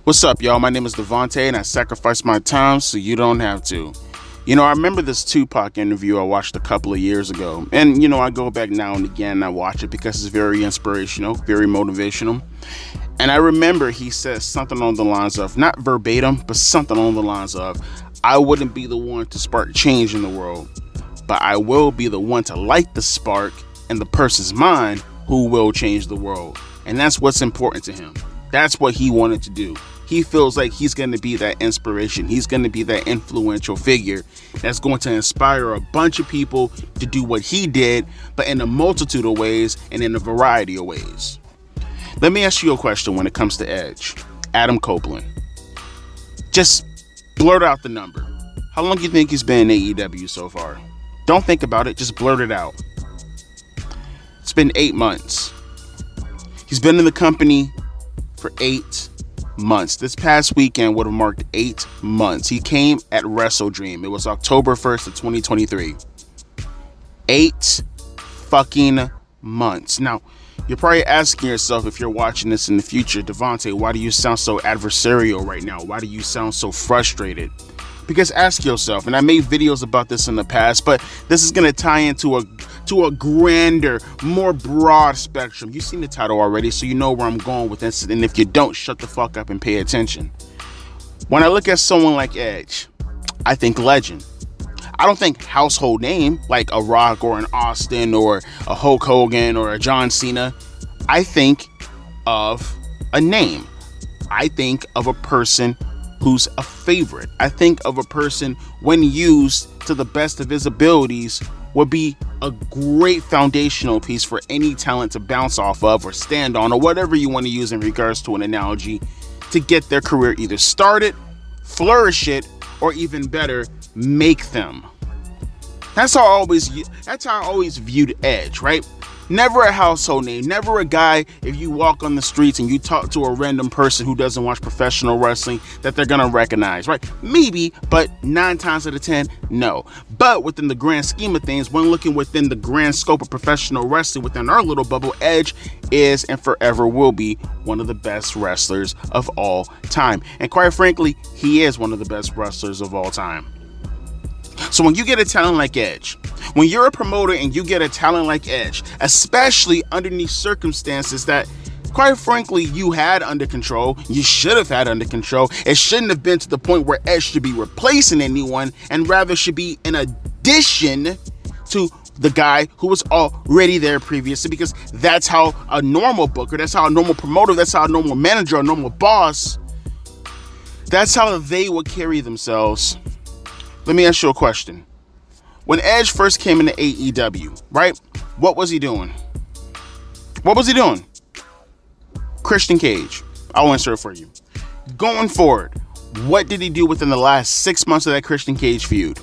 What's up, y'all? My name is Devontae, and I sacrifice my time so you don't have to. I remember this Tupac interview I watched a couple of years ago. And, I go back now and again and I watch it because it's very inspirational, very motivational. And I remember he says something on the lines of, not verbatim, but something on the lines of, I wouldn't be the one to spark change in the world, but I will be the one to light the spark in the person's mind who will change the world. And that's what's important to him. That's what he wanted to do. He feels like he's going to be that inspiration. He's going to be that influential figure that's going to inspire a bunch of people to do what he did, but in a multitude of ways and in a variety of ways. Let me ask you a question when it comes to Edge. Adam Copeland. Just blurt out the number. How long do you think he's been in AEW so far? Don't think about it. Just blurt it out. It's been 8 months. He's been in the company for 8 months. This past weekend would have marked 8 months. He came at Wrestle Dream. It was October 1st of 2023. 8 fucking months. Now, you're probably asking yourself, if you're watching this in the future, Devontae, why do you sound so adversarial right now? Why do you sound so frustrated? Because ask yourself, and I made videos about this in the past, but this is going to tie into a grander, more broad spectrum. You've seen the title already, so you know where I'm going with this. And if you don't, shut the fuck up and pay attention. When I look at someone like Edge, I think legend. I don't think household name like a Rock or an Austin or a Hulk Hogan or a John Cena. I think of a name. I think of a person who's a favorite. I think of a person, when used to the best of his abilities, would be a great foundational piece for any talent to bounce off of or stand on, or whatever you want to use in regards to an analogy, to get their career either started, flourish it, or even better, make them. That's how I always viewed Edge, right? Never a household name, never a guy, if you walk on the streets and you talk to a random person who doesn't watch professional wrestling, that they're gonna recognize, right? Maybe, but 9 times out of 10, no. But within the grand scheme of things, when looking within the grand scope of professional wrestling within our little bubble, Edge is and forever will be one of the best wrestlers of all time. And quite frankly, he is one of the best wrestlers of all time. So when you get a talent like Edge, when you're a promoter and you get a talent like Edge, especially underneath circumstances that, quite frankly, you had under control, you should have had under control, it shouldn't have been to the point where Edge should be replacing anyone, and rather should be an addition to the guy who was already there previously, because that's how a normal booker, that's how a normal promoter, that's how a normal manager, a normal boss, that's how they would carry themselves. Let me ask you a question. When Edge first came into AEW, right? What was he doing? Christian Cage. I'll answer it for you. Going forward, what did he do within the last 6 months of that Christian Cage feud?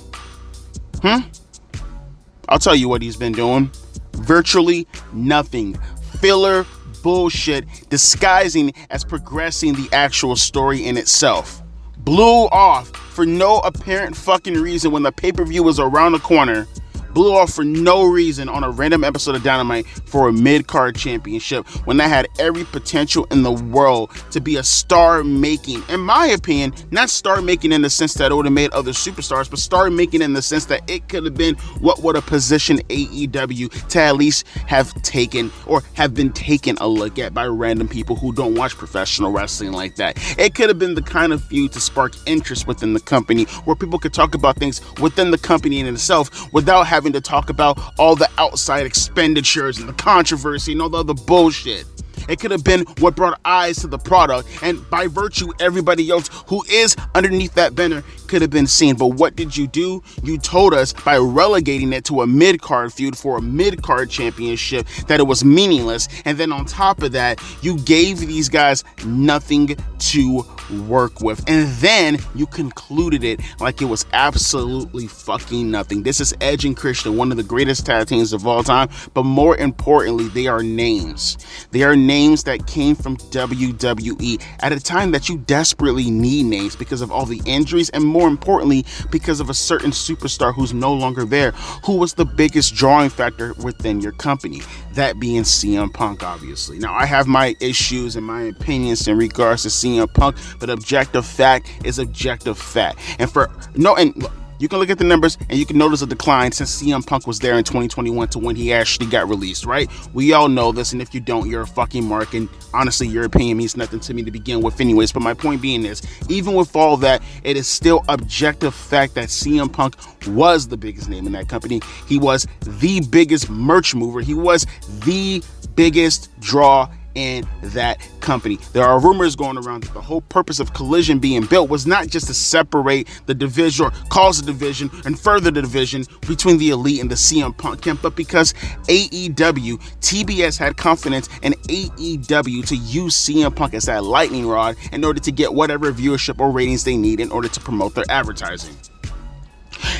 I'll tell you what he's been doing. Virtually nothing. Filler bullshit, disguising as progressing the actual story in itself. Blew off for no apparent fucking reason when the pay-per-view was around the corner. Blew off for no reason on a random episode of Dynamite for a mid-card championship, when that had every potential in the world to be a star-making, in my opinion, not star-making in the sense that it would have made other superstars, but star-making in the sense that it could have been what would have positioned AEW to at least have taken or have been taken a look at by random people who don't watch professional wrestling like that. It could have been the kind of feud to spark interest within the company, where people could talk about things within the company in itself without having to talk about all the outside expenditures and the controversy and all the other bullshit. It could have been what brought eyes to the product, and by virtue, everybody else who is underneath that banner could have been seen. But what did you do? You told us by relegating it to a mid-card feud for a mid-card championship that it was meaningless, and then on top of that, you gave these guys nothing to work with, and then you concluded it like it was absolutely fucking nothing. This is Edge and Christian, one of the greatest tag teams of all time, but more importantly, they are names. They are names that came from WWE at a time that you desperately need names because of all the injuries, and more importantly, because of a certain superstar who's no longer there, who was the biggest drawing factor within your company, that being CM Punk, obviously. Now, I have my issues and my opinions in regards to CM Punk, but objective fact is objective fact. And look, you can look at the numbers and you can notice a decline since CM Punk was there in 2021 to when he actually got released, right? We all know this, and if you don't, you're a fucking mark, and honestly, your opinion means nothing to me to begin with anyways. But my point being is, even with all that, it is still objective fact that CM Punk was the biggest name in that company. He was the biggest merch mover. He was the biggest draw in that company. There are rumors going around that the whole purpose of Collision being built was not just to separate the division or cause a division and further the division between the Elite and the CM Punk camp, but because AEW, TBS had confidence in AEW to use CM Punk as that lightning rod in order to get whatever viewership or ratings they need in order to promote their advertising.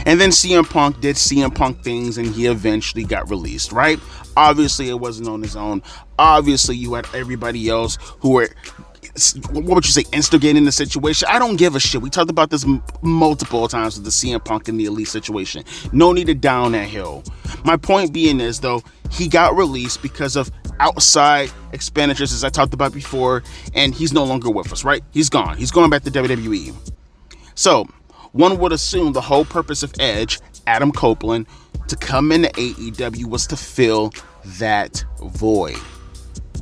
And then CM Punk did CM Punk things and he eventually got released, right? Obviously, it wasn't on his own. Obviously, you had everybody else who were, what would you say, instigating the situation. I don't give a shit. We talked about this multiple times with the CM Punk and the Elite situation. No need to down that hill. My point being is, though, he got released because of outside expenditures, as I talked about before, and he's no longer with us, right? He's gone. He's going back to WWE. So, one would assume the whole purpose of Edge, Adam Copeland, to come into AEW was to fill that void.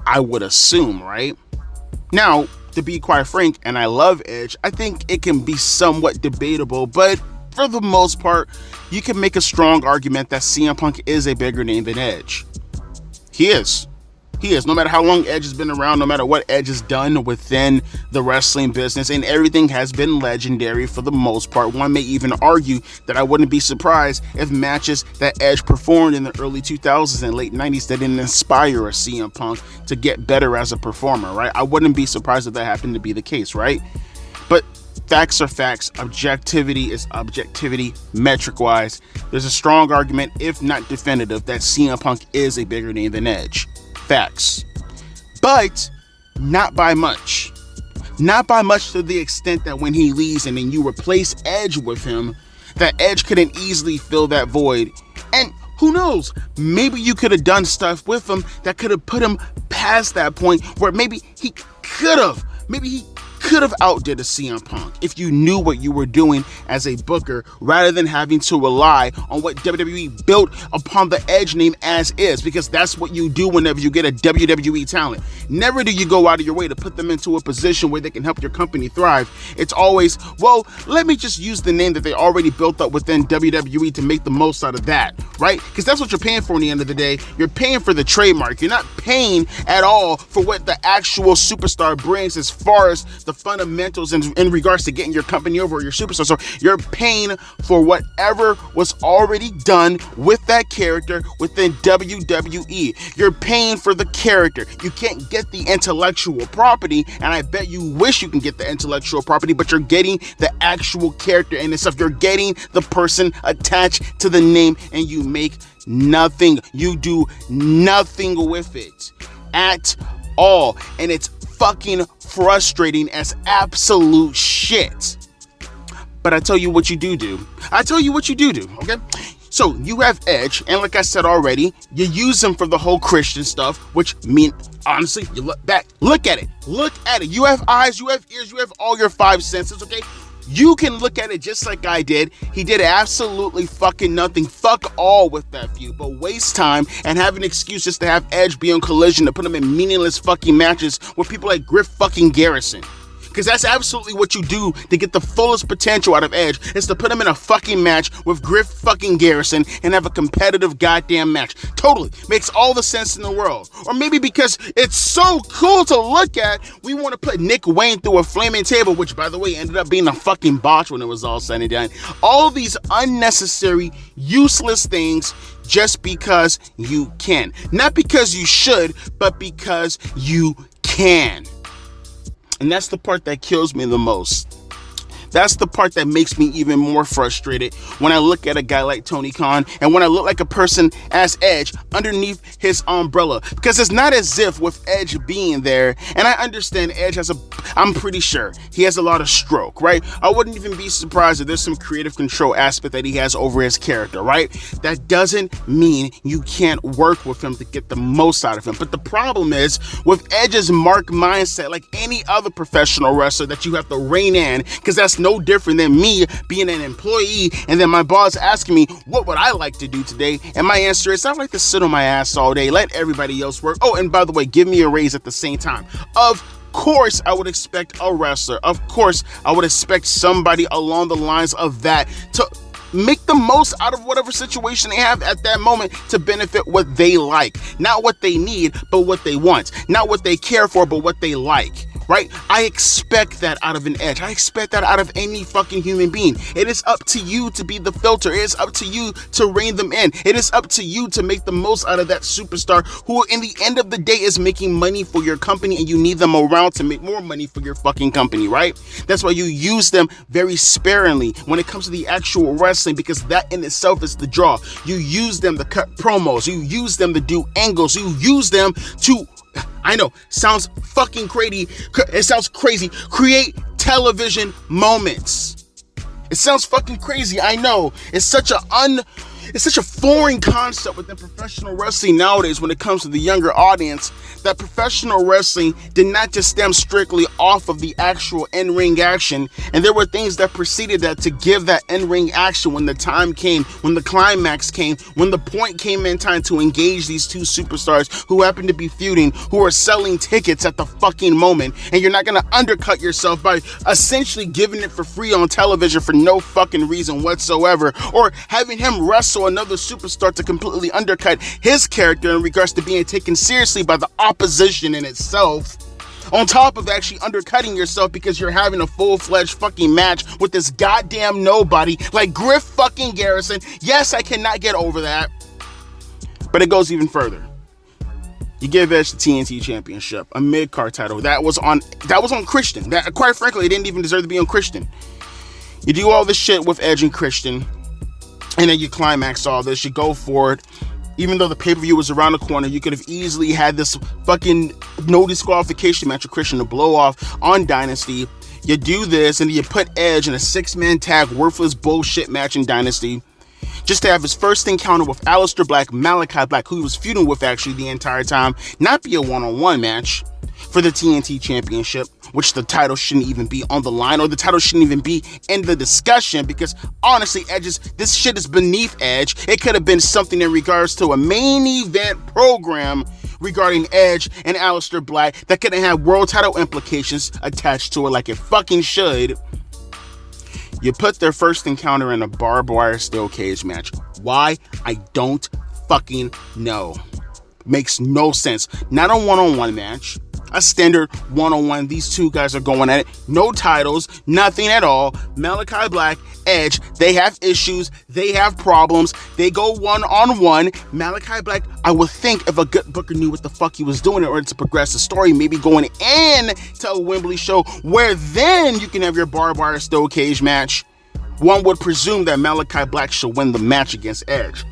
I would assume, right? Now, to be quite frank, and I love Edge, I think it can be somewhat debatable, but for the most part, you can make a strong argument that CM Punk is a bigger name than Edge. He is. No matter how long Edge has been around, no matter what Edge has done within the wrestling business, and everything has been legendary for the most part. One may even argue that I wouldn't be surprised if matches that Edge performed in the early 2000s and late 90s that didn't inspire a CM Punk to get better as a performer, right? I wouldn't be surprised if that happened to be the case, right? But facts are facts. Objectivity is objectivity, metric-wise. There's a strong argument, if not definitive, that CM Punk is a bigger name than Edge. Facts. But not by much. Not by much to the extent that when he leaves and then you replace Edge with him, that Edge couldn't easily fill that void. And who knows? Maybe you could have done stuff with him that could have put him past that point where maybe he could have outdid a CM Punk if you knew what you were doing as a booker rather than having to rely on what WWE built upon the Edge name as is, because that's what you do whenever you get a WWE talent. Never do you go out of your way to put them into a position where they can help your company thrive. It's always, well, let me just use the name that they already built up within WWE to make the most out of that, right? Because that's what you're paying for in the end of the day. You're paying for the trademark. You're not paying at all for what the actual superstar brings as far as the fundamentals in regards to getting your company over or your superstar. So you're paying for whatever was already done with that character within WWE. You're paying for the character. You can't get the intellectual property, and I bet you wish you can get the intellectual property, but you're getting the actual character and stuff. You're getting the person attached to the name, and you make nothing. You do nothing with it at all, and it's fucking frustrating as absolute shit. But I tell you what you do. Okay? So you have Edge, and like I said already, you use him for the whole Christian stuff, which honestly, you look back, look at it. You have eyes, you have ears, you have all your five senses, okay? You can look at it just like I did. He did absolutely fucking nothing. Fuck all with that feud, but waste time and have an excuse just to have Edge be on Collision to put him in meaningless fucking matches with people like Griff fucking Garrison. Because that's absolutely what you do to get the fullest potential out of Edge, is to put him in a fucking match with Griff fucking Garrison and have a competitive goddamn match. Totally. Makes all the sense in the world. Or maybe because it's so cool to look at, we want to put Nick Wayne through a flaming table, which, by the way, ended up being a fucking botch when it was all said and done. All these unnecessary, useless things just because you can. Not because you should, but because you can. And that's the part that kills me the most. That's the part that makes me even more frustrated when I look at a guy like Tony Khan and when I look like a person as Edge underneath his umbrella. Because it's not as if with Edge being there, and I understand Edge I'm pretty sure he has a lot of stroke, right? I wouldn't even be surprised if there's some creative control aspect that he has over his character, right? That doesn't mean you can't work with him to get the most out of him. But the problem is with Edge's mark mindset, like any other professional wrestler, that you have to rein in, because that's no different than me being an employee and then my boss asking me what would I like to do today, and my answer is I'd like to sit on my ass all day, let everybody else work. Oh, and by the way, give me a raise at the same time. Of course I would expect a wrestler, of course I would expect somebody along the lines of that to make the most out of whatever situation they have at that moment to benefit what they like. Not what they need, but what they want. Not what they care for, but what they like. Right? I expect that out of an Edge. I expect that out of any fucking human being. It is up to you to be the filter. It is up to you to rein them in. It is up to you to make the most out of that superstar who, in the end of the day, is making money for your company, and you need them around to make more money for your fucking company, right? That's why you use them very sparingly when it comes to the actual wrestling, because that in itself is the draw. You use them to cut promos. You use them to do angles. You use them to, I know, sounds fucking crazy. It sounds crazy. Create television moments. It sounds fucking crazy. I know. It's such a foreign concept within professional wrestling nowadays when it comes to the younger audience, that professional wrestling did not just stem strictly off of the actual in-ring action, and there were things that preceded that to give that in-ring action when the time came, when the climax came, when the point came in time to engage these two superstars who happen to be feuding, who are selling tickets at the fucking moment, and you're not going to undercut yourself by essentially giving it for free on television for no fucking reason whatsoever, or having him wrestle another superstar to completely undercut his character in regards to being taken seriously by the opposition in itself, on top of actually undercutting yourself because you're having a full-fledged fucking match with this goddamn nobody like Griff fucking Garrison. Yes, I cannot get over that, but it goes even further. You give Edge the TNT Championship, a mid-card title that was on Christian. That, quite frankly, it didn't even deserve to be on Christian. You do all this shit with Edge and Christian, and then you climax all this, you go for it. Even though the pay-per-view was around the corner, you could have easily had this fucking no disqualification match with Christian to blow off on Dynasty. You do this, and you put Edge in a 6-man tag worthless bullshit match in Dynasty, just to have his first encounter with Aleister Black, Malachi Black, who he was feuding with actually the entire time, not be a one-on-one match for the TNT Championship, which the title shouldn't even be on the line, or the title shouldn't even be in the discussion, because honestly, this shit is beneath Edge. It could have been something in regards to a main event program regarding Edge and Aleister Black that could have had world title implications attached to it like it fucking should. You put their first encounter in a barbed wire steel cage match. Why? I don't fucking know. Makes no sense. Not a one-on-one match. A standard one-on-one. These two guys are going at it. No titles. Nothing at all. Malachi Black, Edge. They have issues. They have problems. They go one-on-one. Malachi Black, I would think if a good booker knew what the fuck he was doing in order to progress the story, maybe going in to a Wembley show where then you can have your barbed wire steel cage match. One would presume that Malachi Black should win the match against Edge.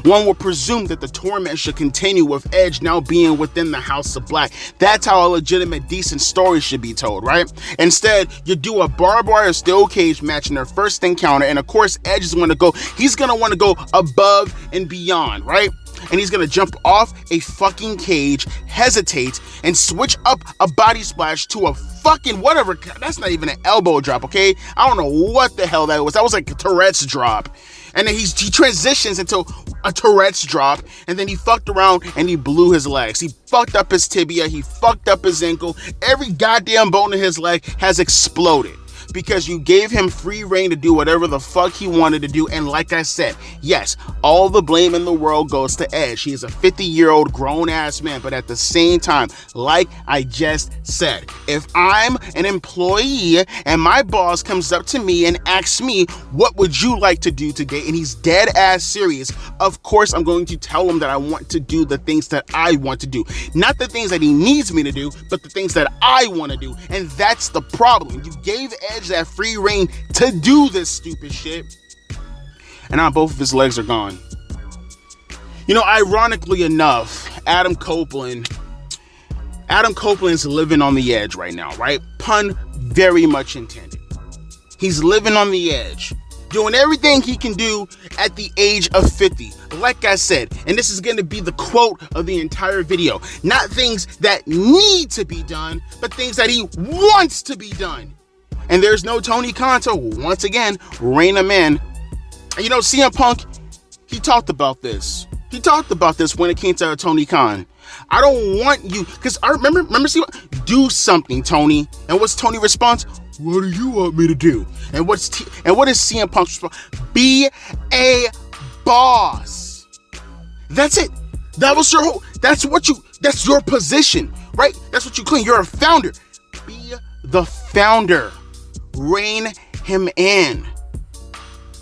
One would presume that the torment should continue with Edge now being within the House of Black. That's how a legitimate, decent story should be told, right? Instead, you do a barbed wire steel cage match in their first encounter, and of course, Edge is going to go, he's going to want to go above and beyond, right? And he's going to jump off a fucking cage, hesitate, and switch up a body splash to a fucking whatever. That's not even an elbow drop, okay? I don't know what the hell that was. That was like a Tourette's drop. And then he transitions into a Tourette's drop, and then he fucked around and he blew his legs. He fucked up his tibia, he fucked up his ankle. Every goddamn bone in his leg has exploded because you gave him free reign to do whatever the fuck he wanted to do. And like I said, yes, all the blame in the world goes to Edge. He is a 50-year-old grown-ass man, but at the same time, like I just said, if I'm an employee and my boss comes up to me and asks me, what would you like to do today? And he's dead-ass serious, of course I'm going to tell him that I want to do the things that I want to do. Not the things that he needs me to do, but the things that I want to do. And that's the problem. You gave Edge Edge that free reign to do this stupid shit. And now both of his legs are gone. You know, ironically enough, Adam Copeland's living on the edge right now, right? Pun very much intended. He's living on the edge, doing everything he can do at the age of 50. Like I said, and this is going to be the quote of the entire video, not things that need to be done, but things that he wants to be done. And there's no Tony Khan to once again rein him in. And you know, CM Punk, he talked about this. He talked about this when it came to Tony Khan. I don't want you, because I remember CM, do something, Tony. And what's Tony's response? What do you want me to do? And what is CM Punk's response? Be a boss. That's it. That's your position, right? That's what you claim. You're a founder. Be the founder. Rein him in.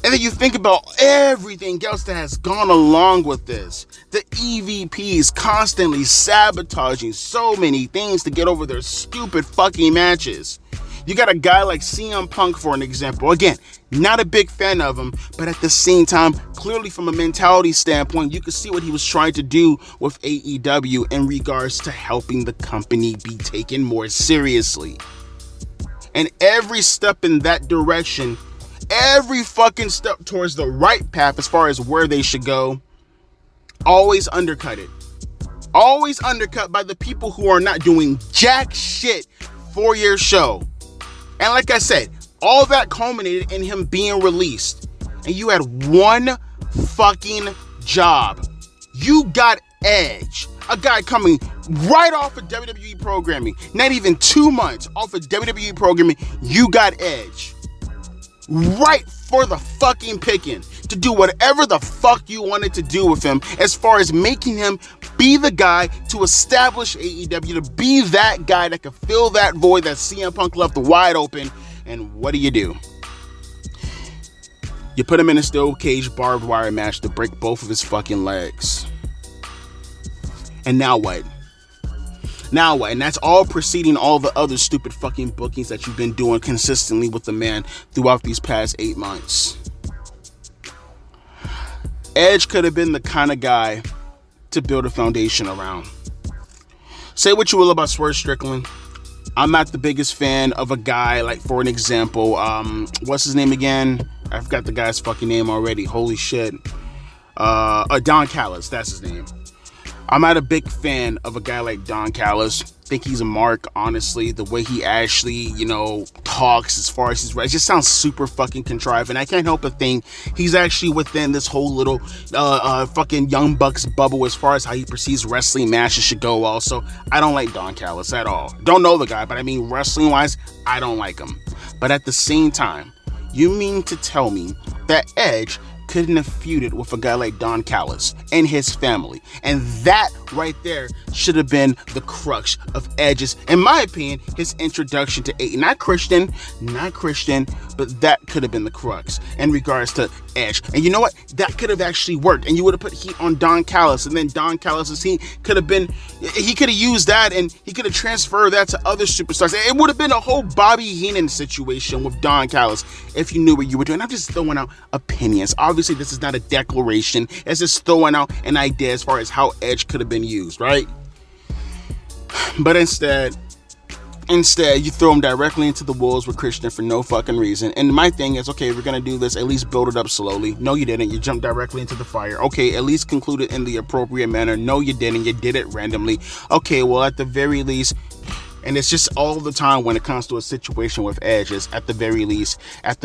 And then you think about everything else that has gone along with this. The EVPs constantly sabotaging so many things to get over their stupid fucking matches. You got a guy like CM Punk, for an example. Again, not a big fan of him, but at the same time, clearly from a mentality standpoint, you could see what he was trying to do with AEW in regards to helping the company be taken more seriously. And every step in that direction, every fucking step towards the right path as far as where they should go, always undercut it. Always undercut by the people who are not doing jack shit for your show. And like I said, all that culminated in him being released. And you had one fucking job. You got Edge, a guy coming right off of WWE programming. Not even 2 months off of WWE programming, you got Edge. Right for the fucking picking to do whatever the fuck you wanted to do with him, as far as making him be the guy to establish AEW, to be that guy that could fill that void that CM Punk left wide open. And what do? You put him in a steel cage barbed wire match to break both of his fucking legs. And now what? Now what? And that's all preceding all the other stupid fucking bookings that you've been doing consistently with the man throughout these past 8 months. Edge could have been the kind of guy to build a foundation around. Say what you will about Swerve Strickland. I'm not the biggest fan of a guy like, for an example, what's his name again? I forgot the guy's fucking name already. Holy shit. Don Callis, that's his name. I'm not a big fan of a guy like Don Callis. Think he's a mark, honestly. The way he actually, talks as far as it just sounds super fucking contrived. And I can't help but think he's actually within this whole little fucking Young Bucks bubble as far as how he perceives wrestling matches should go also. I don't like Don Callis at all. Don't know the guy, but I mean, wrestling-wise, I don't like him. But at the same time, you mean to tell me that Edge couldn't have feuded with a guy like Don Callis and his family? And that right there should have been the crux of Edge's, in my opinion, his introduction to AEW. Not Christian, but that could have been the crux in regards to Edge. And you know what? That could have actually worked. And you would have put heat on Don Callis, and then Don Callis' heat could have been, he could have used that and he could have transferred that to other superstars. It would have been a whole Bobby Heenan situation with Don Callis if you knew what you were doing. I'm just throwing out opinions. Obviously, this is not a declaration. It's just throwing out an idea as far as how Edge could have been used, right? But instead you throw him directly into the wolves with Christian for no fucking reason. And my thing is, okay, if we're gonna do this, at least build it up slowly. No, you didn't. You jumped directly into the fire. Okay, at least conclude it in the appropriate manner. No, you didn't. You did it randomly. Okay, well, at the very least, and it's just all the time when it comes to a situation with Edge, is at the very least. And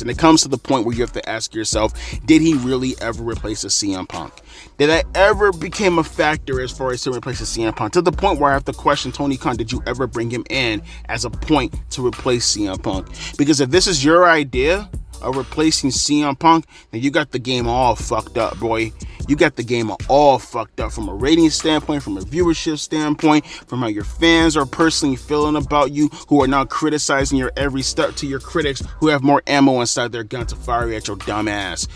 it comes to the point where you have to ask yourself, did he really ever replace a CM Punk? Did that ever become a factor as far as to replace a CM Punk? To the point where I have to question Tony Khan, did you ever bring him in as a point to replace CM Punk? Because if this is your idea of replacing CM Punk, then you got the game all fucked up, boy. You got the game all fucked up from a rating standpoint, from a viewership standpoint, from how your fans are personally feeling about you, who are now criticizing your every step, to your critics who have more ammo inside their gun to fire at your dumb ass.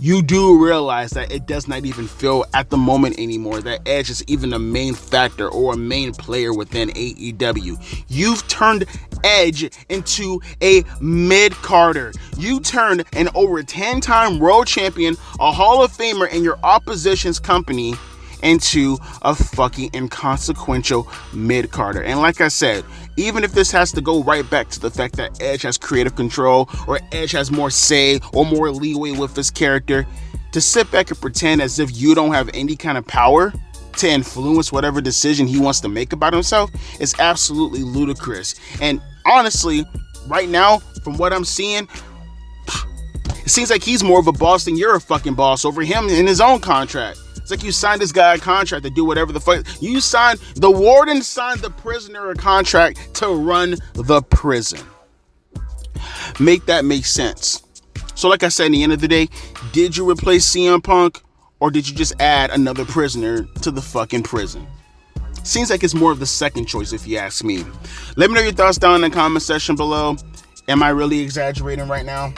You do realize that it does not even feel at the moment anymore that Edge is even a main factor or a main player within AEW. You've turned Edge into a mid-carder. You turned an over 10-time world champion, a Hall of Famer in your opposition's company, into a fucking inconsequential mid-carder. And like I said, even if this has to go right back to the fact that Edge has creative control, or Edge has more say or more leeway with his character, to sit back and pretend as if you don't have any kind of power to influence whatever decision he wants to make about himself is absolutely ludicrous. And honestly, right now, from what I'm seeing, it seems like he's more of a boss than you're a fucking boss over him in his own contract. It's like you signed this guy a contract to do whatever the fuck. The warden signed the prisoner a contract to run the prison. Make that make sense. So like I said, in the end of the day, did you replace CM Punk, or did you just add another prisoner to the fucking prison? Seems like it's more of the second choice if you ask me. Let me know your thoughts down in the comment section below. Am I really exaggerating right now?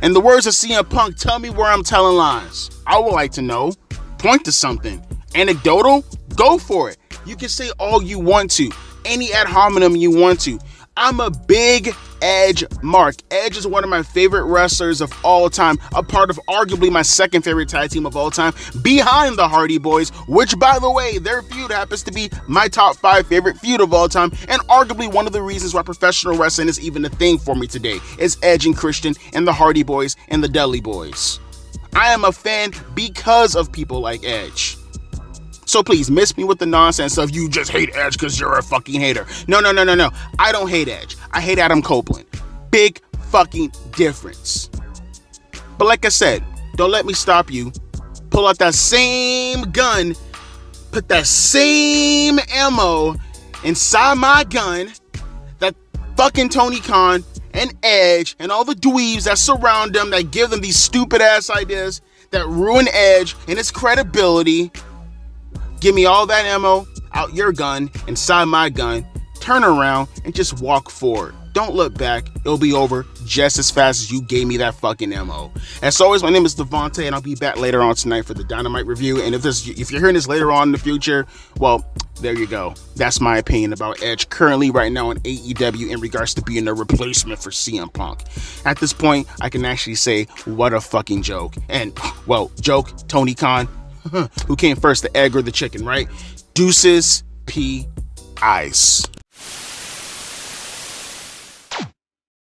In the words of CM Punk, tell me where I'm telling lies. I would like to know. Point to something. Anecdotal? Go for it. You can say all you want to. Any ad hominem you want to. I'm a big Edge mark. Edge is one of my favorite wrestlers of all time. A part of arguably my second favorite tag team of all time. Behind the Hardy Boys. Which, by the way, their feud happens to be my top 5 favorite feud of all time. And arguably one of the reasons why professional wrestling is even a thing for me today. Is Edge and Christian and the Hardy Boys and the Dudley Boys. I am a fan because of people like Edge. So please, miss me with the nonsense of you just hate Edge because you're a fucking hater. No. I don't hate Edge. I hate Adam Copeland. Big fucking difference. But like I said, don't let me stop you. Pull out that same gun. Put that same ammo inside my gun that fucking Tony Khan and Edge and all the dweebs that surround them, that give them these stupid ass ideas that ruin Edge and his credibility. Give me all that ammo out your gun, inside my gun, turn around and just walk forward. Don't look back. It'll be over just as fast as you gave me that fucking ammo. As always, my name is Devontae, and I'll be back later on tonight for the Dynamite review. And if you're hearing this later on in the future, well, there you go. That's my opinion about Edge currently right now in AEW in regards to being a replacement for CM Punk. At this point, I can actually say, what a fucking joke. And, well, joke, Tony Khan. Who came first, the egg or the chicken, right? Deuces, P. Ice.